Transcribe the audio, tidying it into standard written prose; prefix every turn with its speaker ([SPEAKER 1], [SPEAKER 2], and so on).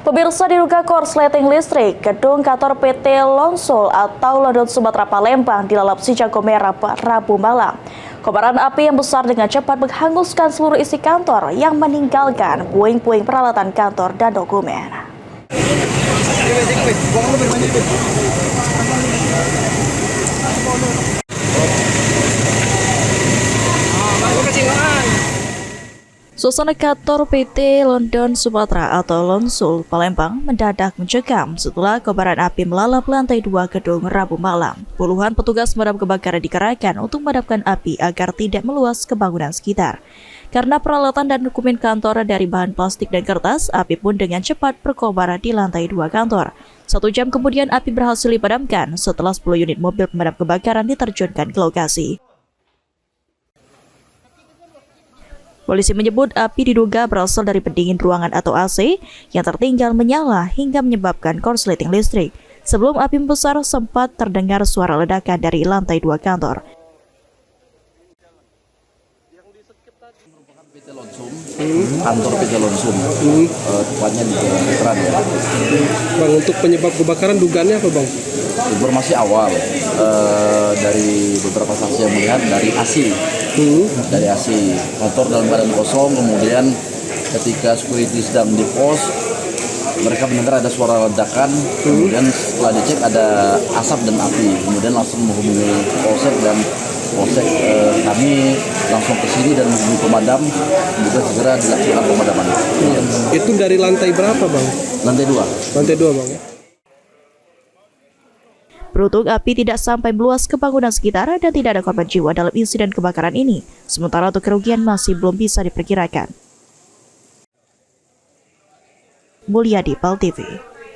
[SPEAKER 1] Pemirsa, diduga korsleting listrik, gedung kantor PT Lonsol atau London Sumatera Palembang dilalap si jago merah Rabu malam. Kobaran api yang besar dengan cepat menghanguskan seluruh isi kantor yang meninggalkan puing-puing peralatan kantor dan dokumen. Suasana kantor PT London Sumatera atau Lonsol Palembang mendadak mencekam setelah kobaran api melalap lantai 2 gedung Rabu malam. Puluhan petugas pemadam kebakaran dikerahkan untuk memadamkan api agar tidak meluas ke bangunan sekitar. Karena peralatan dan dokumen kantor dari bahan plastik dan kertas, api pun dengan cepat berkobar di lantai 2 kantor. 1 jam kemudian api berhasil dipadamkan setelah 10 unit mobil pemadam kebakaran diterjunkan ke lokasi. Polisi menyebut api diduga berasal dari pendingin ruangan atau AC yang tertinggal menyala hingga menyebabkan korsleting listrik. Sebelum api membesar, sempat terdengar suara ledakan dari lantai 2 kantor.
[SPEAKER 2] PT Lonsum, kantor PT Lonsum, tepatnya di Jalan Veteran ya.
[SPEAKER 3] Bang, untuk penyebab kebakaran dugaannya apa, Bang?
[SPEAKER 2] Informasi awal dari beberapa saksi yang melihat dari AC, kantor dalam keadaan kosong. Kemudian ketika security sedang di pos, mereka mendengar ada suara ledakan. Kemudian setelah dicek ada asap dan api. Kemudian langsung menghubungi polsek dan polsek kami langsung ke sini dan menghubungi pemadam. Juga segera dilakukan pemadaman.
[SPEAKER 3] Itu dari lantai berapa, Bang?
[SPEAKER 2] Lantai 2.
[SPEAKER 3] Lantai 2, Bang.
[SPEAKER 1] Beruntung api tidak sampai meluas ke bangunan sekitar dan tidak ada korban jiwa dalam insiden kebakaran ini. Sementara untuk kerugian masih belum bisa diperkirakan. Mulyadi, PAL TV.